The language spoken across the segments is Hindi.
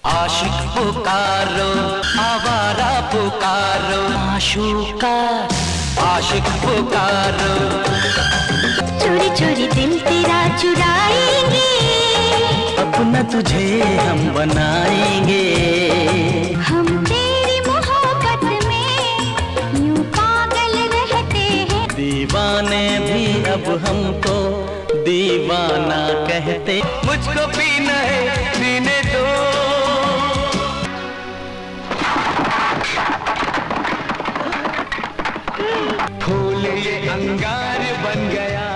आशिक पुकारो, आवारा पुकारो, माशूका आशिक पुकारो। चोरी चोरी दिल तेरा चुराएंगे, अपना तुझे हम बनाएंगे। हम तेरी मोहब्बत में यूं पागल रहते हैं। दीवाने भी अब हमको दीवाना कहते। मुझको पीना है, पीने दो। फूल ये अंगार बन गया।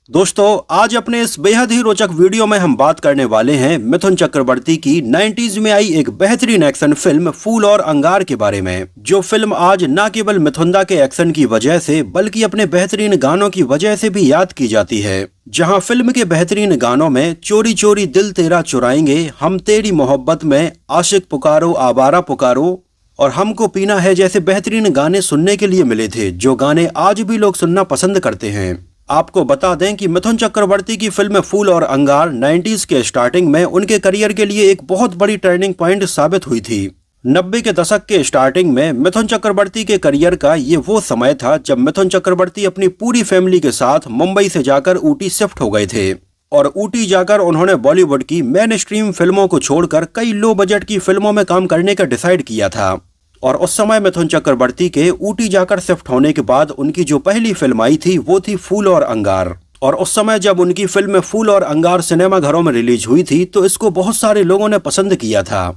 दोस्तों, आज अपने इस बेहद ही रोचक वीडियो में हम बात करने वाले हैं मिथुन चक्रवर्ती की 90s में आई एक बेहतरीन एक्शन फिल्म फूल और अंगार के बारे में। जो फिल्म आज न केवल मिथुनदा के एक्शन की वजह से बल्कि अपने बेहतरीन गानों की वजह से भी याद की जाती है। जहां फिल्म के बेहतरीन गानों में चोरी चोरी दिल तेरा चुराएंगे, हम तेरी मोहब्बत में, आशिक पुकारो, आवारा पुकारो और हमको पीना है जैसे बेहतरीन गाने सुनने के लिए मिले थे, जो गाने आज भी लोग सुनना पसंद करते हैं। आपको बता दें कि मिथुन चक्रवर्ती की फिल्म फूल और अंगार 90s के स्टार्टिंग में उनके करियर के लिए एक बहुत बड़ी टर्निंग पॉइंट साबित हुई थी। 90 के दशक के स्टार्टिंग में मिथुन चक्रवर्ती के करियर का ये वो समय था जब मिथुन चक्रवर्ती अपनी पूरी फैमिली के साथ मुंबई से जाकर ऊटी शिफ्ट हो गए थे और ऊटी जाकर उन्होंने बॉलीवुड की मेन स्ट्रीम फिल्मों को छोड़कर कई लो बजट की फिल्मों में काम करने का डिसाइड किया था। और उस समय मिथुन चक्रवर्ती के ऊटी जाकर शिफ्ट होने के बाद उनकी जो पहली फिल्म आई थी वो थी फूल और अंगार। और उस समय जब उनकी फिल्म फूल और अंगार सिनेमा घरों में रिलीज हुई थी तो इसको बहुत सारे लोगों ने पसंद किया था।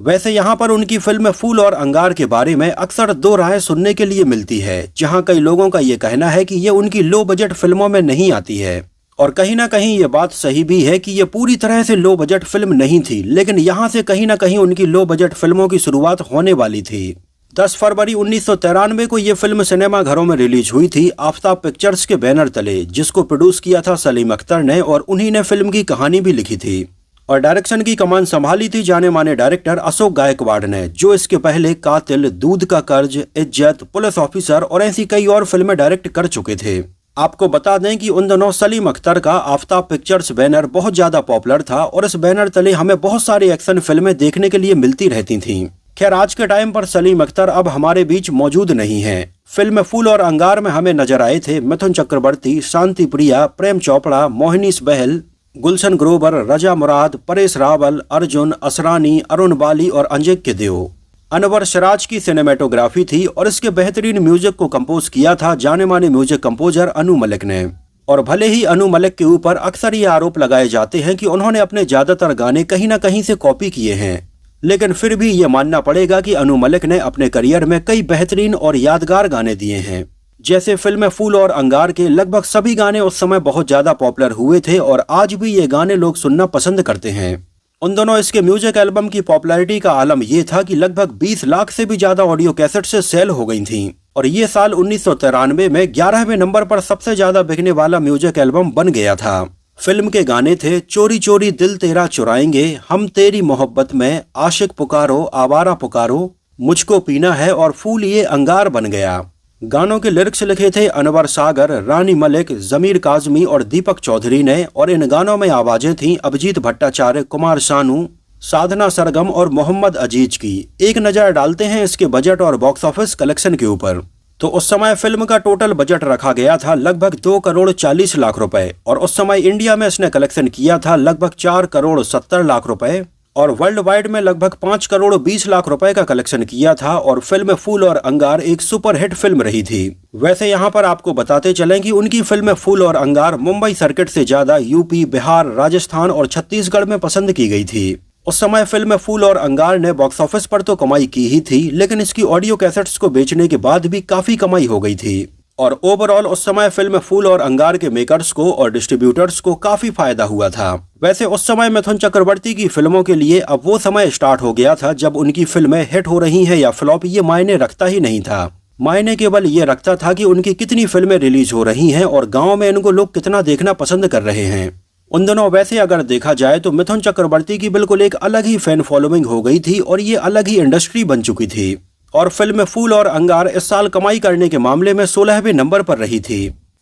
वैसे यहाँ पर उनकी फिल्म फूल और अंगार के बारे में अक्सर दो राय सुनने के लिए मिलती है, जहाँ कई लोगों का ये कहना है कि ये उनकी लो बजट फिल्मों में नहीं आती है और कहीं ना कहीं ये बात सही भी है कि ये पूरी तरह से लो बजट फिल्म नहीं थी, लेकिन यहाँ से कहीं ना कहीं उनकी लो बजट फिल्मों की शुरुआत होने वाली थी। 10 फरवरी 1993 को ये फिल्म सिनेमा घरों में रिलीज हुई थी आफ्ताब पिक्चर्स के बैनर तले, जिसको प्रोड्यूस किया था सलीम अख्तर ने और उन्हीं ने फिल्म की कहानी भी लिखी थी और डायरेक्शन की कमान संभाली थी जाने माने डायरेक्टर अशोक गायकवाड़ ने, जो इसके पहले कातिल, दूध का कर्ज, इज्जत, पुलिस ऑफिसर और ऐसी कई और फिल्में डायरेक्ट कर चुके थे। आपको बता दें कि उन दिनों सलीम अख्तर का आफ्ताब पिक्चर्स बैनर बहुत ज्यादा पॉपुलर था और इस बैनर तले हमें बहुत सारी एक्शन फिल्में देखने के लिए मिलती रहती थीं। खैर, आज के टाइम पर सलीम अख्तर अब हमारे बीच मौजूद नहीं हैं। फिल्म फूल और अंगार में हमें नजर आए थे मिथुन चक्रवर्ती, शांति प्रिया, प्रेम चोपड़ा, मोहिनी बहल, गुलशन ग्रोवर, रजा मुराद, परेश रावल, अर्जुन, असरानी, अरुण बाली और अंजिक के देव। अनवर सिराज की सिनेमेटोग्राफी थी और इसके बेहतरीन म्यूजिक को कंपोज किया था जाने माने म्यूजिक कंपोजर अनु मलिक ने। और भले ही अनु मलिक के ऊपर अक्सर ये आरोप लगाए जाते हैं कि उन्होंने अपने ज्यादातर गाने कहीं ना कहीं से कॉपी किए हैं, लेकिन फिर भी ये मानना पड़ेगा कि अनु मलिक ने अपने करियर में कई बेहतरीन और यादगार गाने दिए हैं। जैसे फिल्म फूल और अंगार के लगभग सभी गाने उस समय बहुत ज्यादा पॉपुलर हुए थे और आज भी ये गाने लोग सुनना पसंद करते हैं। उन दोनों इसके म्यूजिक एल्बम की पॉपुलैरिटी का आलम ये था कि लगभग 20 लाख से भी ज्यादा ऑडियो कैसेट से सेल हो गई थीं और ये साल 1993 में 11वें नंबर पर सबसे ज्यादा बिकने वाला म्यूजिक एल्बम बन गया था। फिल्म के गाने थे चोरी चोरी दिल तेरा चुराएंगे, हम तेरी मोहब्बत में, आशिक पुकारो, आवारा पुकारो, मुझको पीना है और फूल ये अंगार बन गया। गानों के लिरिक्स लिखे थे अनवर सागर, रानी मलिक, जमीर काजमी और दीपक चौधरी ने और इन गानों में आवाजें थीं अभिजीत भट्टाचार्य, कुमार शानू, साधना सरगम और मोहम्मद अजीज की। एक नजर डालते हैं इसके बजट और बॉक्स ऑफिस कलेक्शन के ऊपर। तो उस समय फिल्म का टोटल बजट रखा गया था लगभग 2 करोड़ 40 लाख रुपए और उस समय इंडिया में इसने कलेक्शन किया था लगभग 4 करोड़ 70 लाख रुपए और वर्ल्ड वाइड में लगभग 5 करोड़ 20 लाख रुपए का कलेक्शन किया था और फिल्म फूल और अंगार एक सुपर हिट फिल्म रही थी। वैसे यहाँ पर आपको बताते चलें कि उनकी फिल्म फूल और अंगार मुंबई सर्किट से ज्यादा यूपी, बिहार, राजस्थान और छत्तीसगढ़ में पसंद की गई थी। उस समय फिल्म फूल और अंगार ने बॉक्स ऑफिस पर तो कमाई की ही थी, लेकिन इसकी ऑडियो कैसेट्स को बेचने के बाद भी काफी कमाई हो गई थी और ओवरऑल उस समय फिल्म फूल और अंगार के मेकर्स को और डिस्ट्रीब्यूटर्स को काफी फायदा हुआ था। वैसे उस समय मिथुन चक्रवर्ती की फिल्मों के लिए अब वो समय स्टार्ट हो गया था जब उनकी फिल्में हिट हो रही हैं या फ्लॉप ये मायने रखता ही नहीं था। मायने केवल ये रखता था कि उनकी कितनी फिल्में रिलीज हो रही हैं और गाँव में इनको लोग कितना देखना पसंद कर रहे हैं। उन दिनों वैसे अगर देखा जाए तो मिथुन चक्रवर्ती की बिल्कुल एक अलग ही फैन फॉलोइंग हो गई थी और ये अलग ही इंडस्ट्री बन चुकी थी और फिल्म फूल और अंगार इस साल कमाई करने के मामले में 16वें नंबर पर रही थी।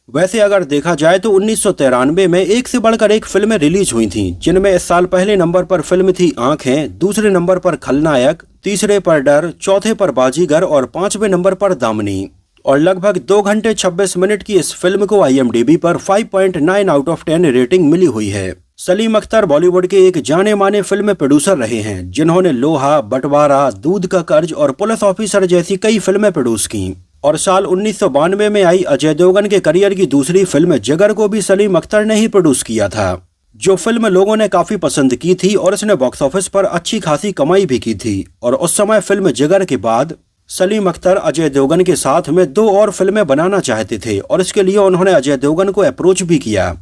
वैसे अगर देखा जाए तो 1993 में एक से बढ़कर एक फिल्में रिलीज हुई थीं, जिनमें इस साल पहले नंबर पर फिल्म थी आंखें, दूसरे नंबर पर खलनायक, तीसरे पर डर, चौथे पर बाजीगर और 5वें नंबर पर दामिनी। और लगभग 2 घंटे 26 मिनट की इस फिल्म को IMDb पर 5.9 आउट ऑफ 10 रेटिंग मिली हुई है। सलीम अख्तर बॉलीवुड के एक जाने माने फिल्म प्रोड्यूसर रहे हैं, जिन्होंने लोहा, बंटवारा, दूध का कर्ज और पुलिस ऑफिसर जैसी कई फिल्में प्रोड्यूस की। और साल 1992 में आई अजय देवगन के करियर की दूसरी फिल्म जिगर को भी सलीम अख्तर ने ही प्रोड्यूस किया था, जो फिल्म लोगों ने काफी पसंद की थी और इसने बॉक्स ऑफिस पर अच्छी खासी कमाई भी की थी। और उस समय फिल्म जिगर के बाद सलीम अख्तर अजय देवगन के साथ में 2 और फिल्में बनाना चाहते थे और इसके लिए उन्होंने अजय देवगन को अप्रोच भी किया,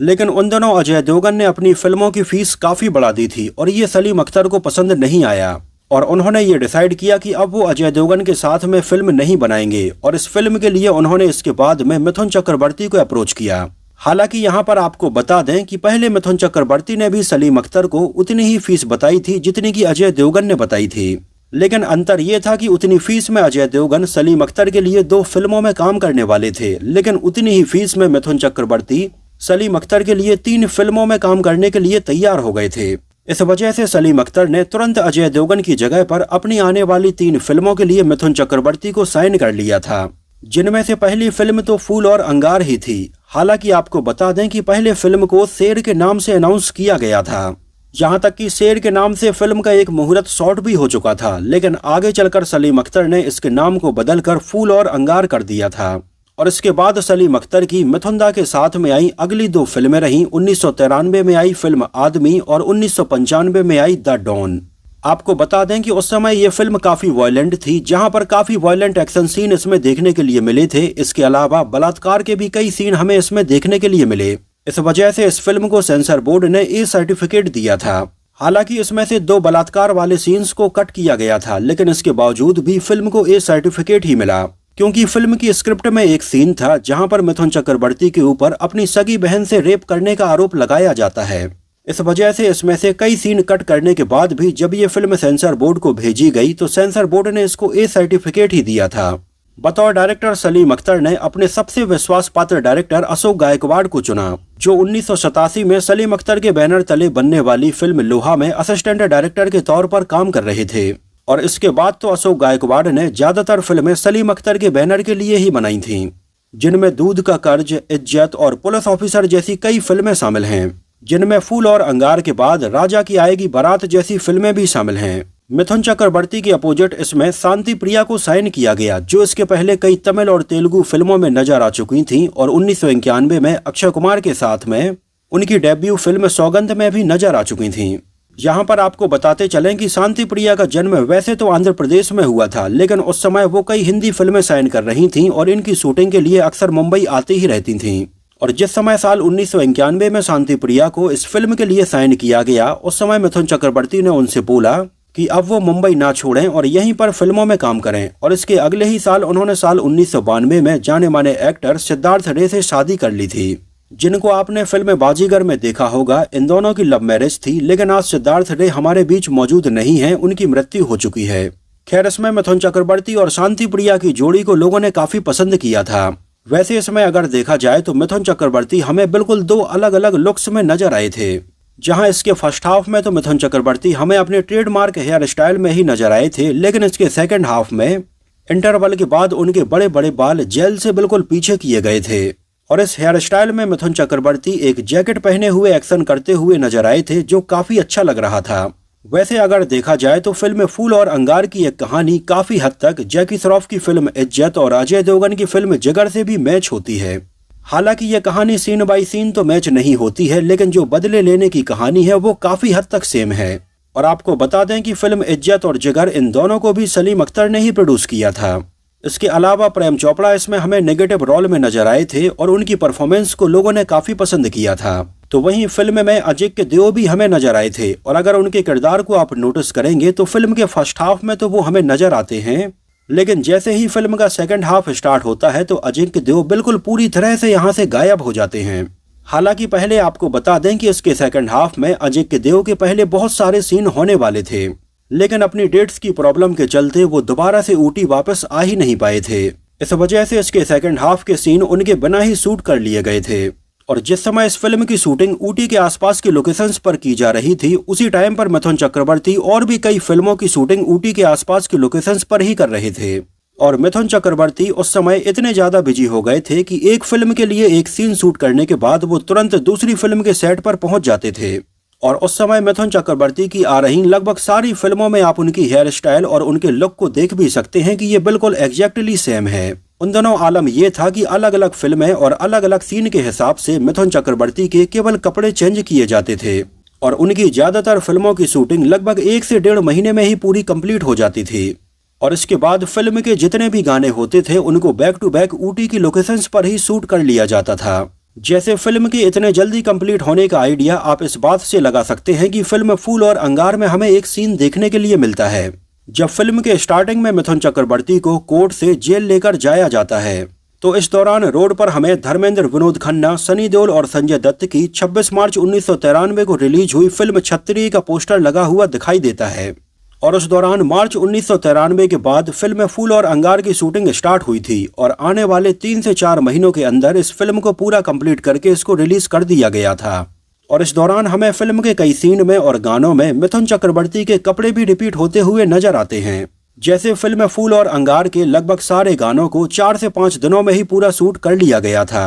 लेकिन उन दिनों अजय देवगन ने अपनी फिल्मों की फीस काफी बढ़ा दी थी और ये सलीम अख्तर को पसंद नहीं आया और उन्होंने ये डिसाइड किया कि अब वो अजय देवगन के साथ में फिल्म नहीं बनाएंगे और इस फिल्म के लिए उन्होंने इसके बाद में मिथुन चक्रवर्ती को अप्रोच किया। हालांकि यहाँ पर आपको बता दें कि पहले मिथुन चक्रवर्ती ने भी सलीम अख्तर को उतनी ही फीस बताई थी जितनी की अजय देवगन ने बताई थी, लेकिन अंतर ये था कि उतनी फीस में अजय देवगन सलीम अख्तर के लिए 2 फिल्मों में काम करने वाले थे, लेकिन उतनी ही फीस में मिथुन चक्रवर्ती सलीम अख्तर के लिए 3 फिल्मों में काम करने के लिए तैयार हो गए थे। इस वजह से सलीम अख्तर ने तुरंत अजय देवगन की जगह पर अपनी आने वाली 3 फिल्मों के लिए मिथुन चक्रवर्ती को साइन कर लिया था, जिनमें से पहली फिल्म तो फूल और अंगार ही थी। हालांकि आपको बता दें कि पहले फिल्म को शेर के नाम से अनाउंस किया गया था, यहाँ तक कि शेर के नाम से फिल्म का एक मुहूर्त शॉट भी हो चुका था, लेकिन आगे चलकर सलीम अख्तर ने इसके नाम को बदलकर फूल और अंगार कर दिया था। और इसके बाद सलीम अख्तर की मिथुन के साथ में आई अगली 2 फिल्में रहीं। 1993 में आई फिल्म आदमी और 1995 में आई द डॉन। आपको बता दें कि उस समय ये फिल्म काफी वायलेंट थी, जहां पर काफी वायलेंट एक्शन सीन इसमें देखने के लिए मिले थे। इसके अलावा बलात्कार के भी कई सीन हमें इसमें देखने के लिए मिले। इस वजह से इस फिल्म को सेंसर बोर्ड ने ए सर्टिफिकेट दिया था। हालांकि इसमें से 2 बलात्कार वाले सीन्स को कट किया गया था, लेकिन इसके बावजूद भी फिल्म को ए सर्टिफिकेट ही मिला, क्योंकि फिल्म की स्क्रिप्ट में एक सीन था जहां पर मिथुन चक्रवर्ती के ऊपर अपनी सगी बहन से रेप करने का आरोप लगाया जाता है। इस वजह से इसमें से कई सीन कट करने के बाद भी जब ये फिल्म सेंसर बोर्ड को भेजी गई तो सेंसर बोर्ड ने इसको ए सर्टिफिकेट ही दिया था। बतौर डायरेक्टर सलीम अख्तर ने अपने सबसे विश्वास पात्र डायरेक्टर अशोक गायकवाड़ को चुना, जो 1987 में सलीम अख्तर के बैनर तले बनने वाली फिल्म लोहा में असिस्टेंट डायरेक्टर के तौर पर काम कर रहे थे। और इसके बाद तो अशोक गायकवाड़ ने ज्यादातर फिल्में सलीम अख्तर के बैनर के लिए ही बनाई थीं, जिनमें दूध का कर्ज, इज्जत और पुलिस ऑफिसर जैसी कई फिल्में शामिल हैं, जिनमें फूल और अंगार के बाद राजा की आएगी बारात जैसी फिल्में भी शामिल हैं। मिथुन चक्रवर्ती के अपोजिट इसमें शांति प्रिया को साइन किया गया, जो इसके पहले कई तमिल और तेलुगु फिल्मों में नजर आ चुकी थीं और 1991 में अक्षय कुमार के साथ में उनकी डेब्यू फिल्म सौगंध में भी नजर आ चुकी थीं। यहाँ पर आपको बताते चलें कि शांति प्रिया का जन्म वैसे तो आंध्र प्रदेश में हुआ था, लेकिन उस समय वो कई हिंदी फिल्में साइन कर रही थीं और इनकी शूटिंग के लिए अक्सर मुंबई आती ही रहती थीं। और जिस समय साल 1991 में शांति प्रिया को इस फिल्म के लिए साइन किया गया, उस समय मिथुन चक्रवर्ती ने उनसे बोला कि अब वो मुंबई ना छोड़ें और यहीं पर फिल्मों में काम करें। और इसके अगले ही साल उन्होंने साल 1992 में जाने माने एक्टर सिद्धार्थ रे से शादी कर ली थी, जिनको आपने फिल्म बाजीगर में देखा होगा। इन दोनों की लव मैरिज थी, लेकिन आज सिद्धार्थ रे हमारे बीच मौजूद नहीं है, उनकी मृत्यु हो चुकी है। खैर, इसमें मिथुन चक्रवर्ती और शांति प्रिया की जोड़ी को लोगों ने काफी पसंद किया था। वैसे इसमें अगर देखा जाए तो मिथुन चक्रवर्ती हमें बिल्कुल 2 अलग अलग लुक्स में नजर आए थे। जहां इसके फर्स्ट हाफ में तो मिथुन चक्रवर्ती हमें अपने ट्रेडमार्क हेयर स्टाइल में ही नजर आए थे, लेकिन इसके सेकंड हाफ में इंटरवल के बाद उनके बड़े बड़े बाल जेल से बिल्कुल पीछे किए गए थे और इस हेयर स्टाइल में मिथुन चक्रवर्ती एक जैकेट पहने हुए एक्शन करते हुए नजर आए थे, जो काफी अच्छा लग रहा था। वैसे अगर देखा जाए तो फिल्म फूल और अंगार की एक कहानी काफी हद तक जैकी श्रॉफ की फिल्म इज्जत और अजय देवगन की फिल्म जिगर से भी मैच होती है। हालांकि यह कहानी सीन बाय सीन तो मैच नहीं होती है, लेकिन जो बदले लेने की कहानी है वो काफी हद तक सेम है। और आपको बता दें कि फिल्म इज्जत और जिगर इन दोनों को भी सलीम अख्तर ने ही प्रोड्यूस किया था। इसके अलावा प्रेम चोपड़ा इसमें हमें नेगेटिव रोल में नजर आए थे और उनकी परफॉर्मेंस को लोगों ने काफी पसंद किया था। तो वहीं फिल्म में अजिंक्य देव भी हमें नजर आए थे और अगर उनके किरदार को आप नोटिस करेंगे तो फिल्म के फर्स्ट हाफ में तो वो हमें नजर आते हैं, लेकिन जैसे ही फिल्म का सेकंड हाफ स्टार्ट होता है तो अजिंक्य देव बिल्कुल पूरी तरह से यहाँ से गायब हो जाते हैं। हालांकि पहले आपको बता दें कि इसके सेकंड हाफ में अजिंक्य देव के पहले बहुत सारे सीन होने वाले थे, लेकिन अपनी डेट्स की प्रॉब्लम के चलते वो दोबारा से ऊटी वापस आ ही नहीं पाए थे। इस वजह से इसके सेकंड हाफ के सीन उनके बिना ही शूट कर लिए गए थे। और जिस समय इस फिल्म की शूटिंग ऊटी के आसपास के लोकेशंस पर की जा रही थी, उसी टाइम पर मिथुन चक्रवर्ती और भी कई फिल्मों की शूटिंग ऊटी के आसपास के लोकेशंस पर ही कर रहे थे। और मिथुन चक्रवर्ती उस समय इतने ज्यादा बिजी हो गए थे कि एक फिल्म के लिए एक सीन शूट करने के बाद वो तुरंत दूसरी फिल्म के सेट पर पहुंच जाते थे। और उस समय मिथुन चक्रवर्ती की आ रही लगभग सारी फिल्मों में आप उनकी हेयर स्टाइल और उनके लुक को देख भी सकते हैं कि ये बिल्कुल एग्जैक्टली सेम है। उन दोनों आलम ये था कि अलग अलग फिल्में और अलग अलग सीन के हिसाब से मिथुन चक्रवर्ती के केवल कपड़े चेंज किए जाते थे और उनकी ज्यादातर फिल्मों की शूटिंग लगभग 1 से 1.5 महीने में ही पूरी कंप्लीट हो जाती थी। और इसके बाद फिल्म के जितने भी गाने होते थे उनको बैक टू बैक ऊटी की लोकेशंस पर ही शूट कर लिया जाता था। जैसे फिल्म के इतने जल्दी कंप्लीट होने का आइडिया आप इस बात से लगा सकते हैं कि फिल्म फूल और अंगार में हमें एक सीन देखने के लिए मिलता है जब फिल्म के स्टार्टिंग में मिथुन चक्रवर्ती को कोर्ट से जेल लेकर जाया जाता है। तो इस दौरान रोड पर हमें धर्मेंद्र, विनोद खन्ना, सनी देओल और संजय दत्त की 26 मार्च 1993 को रिलीज हुई फिल्म क्षत्रिय का पोस्टर लगा हुआ दिखाई देता है। और उस दौरान मार्च 1993 के बाद फिल्म फूल और अंगार की शूटिंग स्टार्ट हुई थी और आने वाले 3 से 4 महीनों के अंदर इस फिल्म को पूरा कंप्लीट करके इसको रिलीज कर दिया गया था। और इस दौरान हमें फिल्म के कई सीन में और गानों में मिथुन चक्रवर्ती के कपड़े भी रिपीट होते हुए नजर आते हैं। जैसे फिल्म फूल और अंगार के लगभग सारे गानों को 4 से 5 दिनों में ही पूरा शूट कर लिया गया था।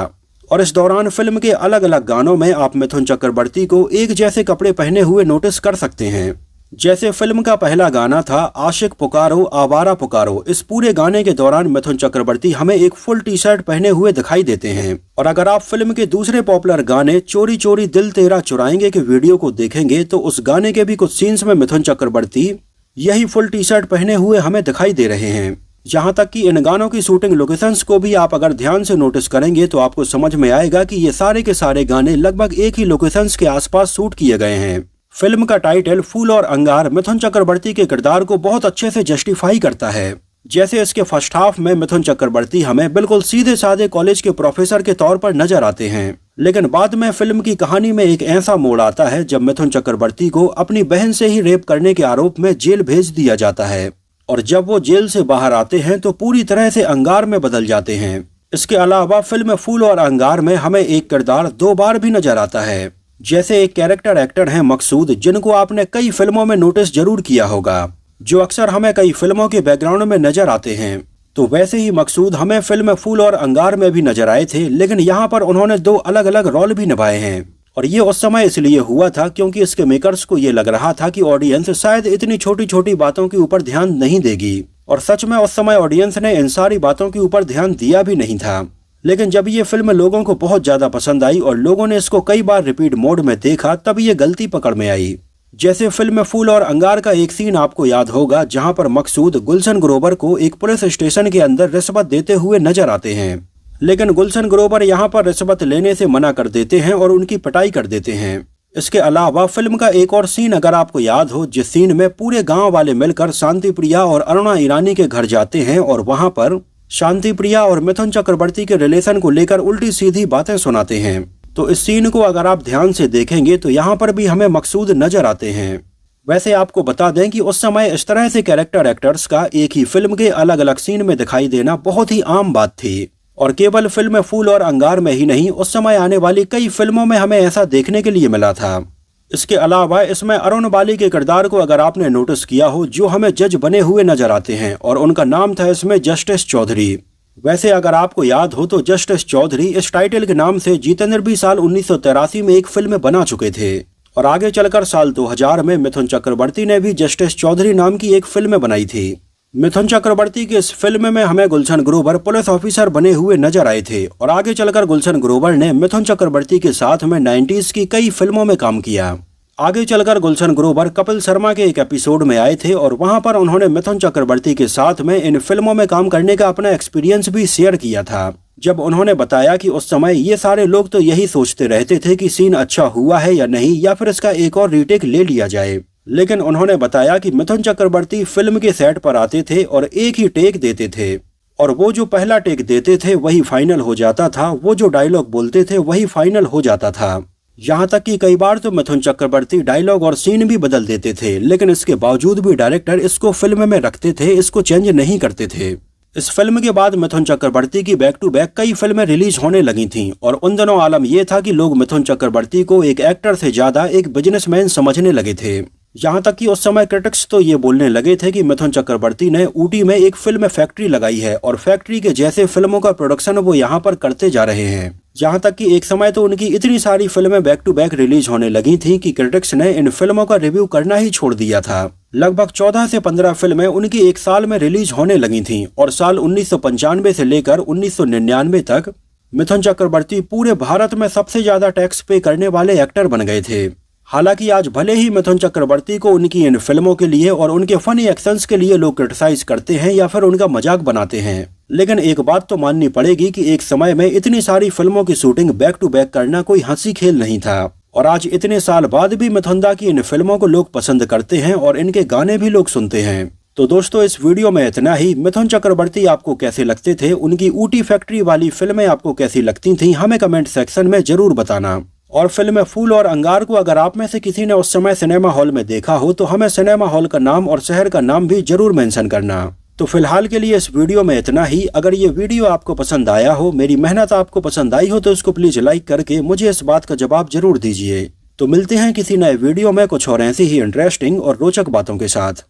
और इस दौरान फिल्म के अलग अलग गानों में आप मिथुन चक्रवर्ती को एक जैसे कपड़े पहने हुए नोटिस कर सकते हैं। जैसे फिल्म का पहला गाना था आशिक पुकारो आवारा पुकारो, इस पूरे गाने के दौरान मिथुन चक्रवर्ती हमें एक फुल टी शर्ट पहने हुए दिखाई देते हैं। और अगर आप फिल्म के दूसरे पॉपुलर गाने चोरी चोरी दिल तेरा चुराएंगे के वीडियो को देखेंगे तो उस गाने के भी कुछ सीन्स में मिथुन चक्रवर्ती यही फुल टी शर्ट पहने हुए हमें दिखाई दे रहे हैं। यहाँ तक कि इन गानों की शूटिंग लोकेशंस को भी आप अगर ध्यान से नोटिस करेंगे तो आपको समझ में आएगा कि ये सारे के सारे गाने लगभग एक ही लोकेशंस के आसपास शूट किए गए हैं। फिल्म का टाइटल फूल और अंगार मिथुन चक्रवर्ती के किरदार को बहुत अच्छे से जस्टिफाई करता है। जैसे इसके फर्स्ट हाफ में मिथुन चक्रवर्ती हमें बिल्कुल सीधे साधे कॉलेज के प्रोफेसर के तौर पर नजर आते हैं, लेकिन बाद में फिल्म की कहानी में एक ऐसा मोड़ आता है जब मिथुन चक्रवर्ती को अपनी बहन से ही रेप करने के आरोप में जेल भेज दिया जाता है। और जब वो जेल से बाहर आते हैं तो पूरी तरह से अंगार में बदल जाते हैं। इसके अलावा फिल्म फूल और अंगार में हमें एक किरदार 2 बार भी नजर आता है। जैसे एक कैरेक्टर एक्टर हैं मकसूद, जिनको आपने कई फिल्मों में नोटिस जरूर किया होगा, जो अक्सर हमें कई फिल्मों के बैकग्राउंड में नजर आते हैं। तो वैसे ही मकसूद हमें फिल्म फूल और अंगार में भी नजर आए थे, लेकिन यहाँ पर उन्होंने 2 अलग अलग रोल भी निभाए हैं। और ये उस समय इसलिए हुआ था क्योंकि इसके मेकर्स को ये लग रहा था कि ऑडियंस शायद इतनी छोटी छोटी बातों के ऊपर ध्यान नहीं देगी। और सच में उस समय ऑडियंस ने इन सारी बातों के ऊपर ध्यान दिया भी नहीं था। लेकिन जब ये फिल्म लोगों को बहुत ज्यादा पसंद आई और लोगों ने इसको कई बार रिपीट मोड में देखा, तब ये गलती पकड़ में आई। जैसे फिल्म फूल और अंगार का एक सीन आपको याद होगा जहां पर मकसूद गुलशन ग्रोवर को एक पुलिस स्टेशन के अंदर रिश्वत देते हुए नजर आते हैं, लेकिन गुलशन ग्रोवर यहां पर रिश्वत लेने से मना कर देते हैं और उनकी पिटाई कर देते हैं। इसके अलावा फिल्म का एक और सीन अगर आपको याद हो, जिस सीन में पूरे गांव वाले मिलकर शांति प्रिया और अरुणा ईरानी के घर जाते हैं और वहां पर शांति प्रिया और मिथुन चक्रवर्ती के रिलेशन को लेकर उल्टी सीधी बातें सुनाते हैं। तो इस सीन को अगर आप ध्यान से देखेंगे तो यहाँ पर भी हमें मकसूद नजर आते हैं। वैसे आपको बता दें कि उस समय इस तरह से कैरेक्टर एक्टर्स का एक ही फिल्म के अलग अलग सीन में दिखाई देना बहुत ही आम बात थी। और केवल फिल्म फूल और अंगार में ही नहीं, उस समय आने वाली कई फिल्मों में हमें ऐसा देखने के लिए मिला था। इसके अलावा इसमें अरुण बाली के किरदार को अगर आपने नोटिस किया हो, जो हमें जज बने हुए नजर आते हैं, और उनका नाम था इसमें जस्टिस चौधरी। वैसे अगर आपको याद हो तो जस्टिस चौधरी इस टाइटल के नाम से जितेंद्र भी साल 1983 में एक फिल्म बना चुके थे। और आगे चलकर साल 2000 में मिथुन चक्रवर्ती ने भी जस्टिस चौधरी नाम की एक फिल्म बनाई थी। मिथुन चक्रवर्ती की इस फिल्म में हमें गुलशन ग्रोवर पुलिस ऑफिसर बने हुए नजर आए थे। और आगे चलकर गुलशन ग्रोवर ने मिथुन चक्रवर्ती के साथ में 90s की कई फिल्मों में काम किया। आगे चलकर गुलशन ग्रोवर कपिल शर्मा के एक एपिसोड में आए थे और वहां पर उन्होंने मिथुन चक्रवर्ती के साथ में इन फिल्मों में काम करने का अपना एक्सपीरियंस भी शेयर किया था। जब उन्होंने बताया कि उस समय ये सारे लोग तो यही सोचते रहते थे कि सीन अच्छा हुआ है या नहीं, या फिर इसका एक और रीटेक ले लिया जाए। लेकिन उन्होंने बताया कि मिथुन चक्रवर्ती फिल्म के सेट पर आते थे और एक ही टेक देते थे, और वो जो पहला टेक देते थे वही फाइनल हो जाता था, वो जो डायलॉग बोलते थे वही फाइनल हो जाता था। यहाँ तक कि कई बार तो मिथुन चक्रवर्ती डायलॉग और सीन भी बदल देते थे, लेकिन इसके बावजूद भी डायरेक्टर इसको फिल्म में रखते थे, इसको चेंज नहीं करते थे। इस फिल्म के बाद मिथुन चक्रवर्ती की बैक टू बैक कई फिल्में रिलीज होने लगी थीं और उन दिनों आलम यह था कि लोग मिथुन चक्रवर्ती को एक एक्टर से ज्यादा एक बिजनेसमैन समझने लगे थे। यहाँ तक कि उस समय क्रिटिक्स तो ये बोलने लगे थे कि मिथुन चक्रवर्ती ने ऊटी में एक फिल्म फैक्ट्री लगाई है और फैक्ट्री के जैसे फिल्मों का प्रोडक्शन वो यहाँ पर करते जा रहे हैं। यहाँ तक कि एक समय तो उनकी इतनी सारी फिल्में बैक टू बैक रिलीज होने लगी थी कि क्रिटिक्स ने इन फिल्मों का रिव्यू करना ही छोड़ दिया था। लगभग 14 से 15 फिल्में उनकी एक साल में रिलीज होने लगी थीं और साल 1995 से लेकर 1999 तक मिथुन चक्रवर्ती पूरे भारत में सबसे ज्यादा टैक्स पे करने वाले एक्टर बन गए थे। हालांकि आज भले ही मिथुन चक्रवर्ती को उनकी इन फिल्मों के लिए और उनके फनी एक्शंस के लिए लोग क्रिटिसाइज करते हैं या फिर उनका मजाक बनाते हैं, लेकिन एक बात तो माननी पड़ेगी कि एक समय में इतनी सारी फिल्मों की शूटिंग बैक टू बैक करना कोई हंसी खेल नहीं था और आज इतने साल बाद भी मिथुन की इन फिल्मों को लोग पसंद करते हैं और इनके गाने भी लोग सुनते हैं। तो दोस्तों इस वीडियो में इतना ही। मिथुन चक्रवर्ती आपको कैसे लगते थे, उनकी ऊटी फैक्ट्री वाली फिल्में आपको कैसी लगती थी, हमें कमेंट सेक्शन में जरूर बताना। और फिल्म फूल और अंगार को अगर आप में से किसी ने उस समय सिनेमा हॉल में देखा हो तो हमें सिनेमा हॉल का नाम और शहर का नाम भी जरूर मेंशन करना। तो फिलहाल के लिए इस वीडियो में इतना ही। अगर ये वीडियो आपको पसंद आया हो, मेरी मेहनत आपको पसंद आई हो तो इसको प्लीज लाइक करके मुझे इस बात का जवाब जरूर दीजिए। तो मिलते हैं किसी नए वीडियो में कुछ और ऐसी ही इंटरेस्टिंग और रोचक बातों के साथ।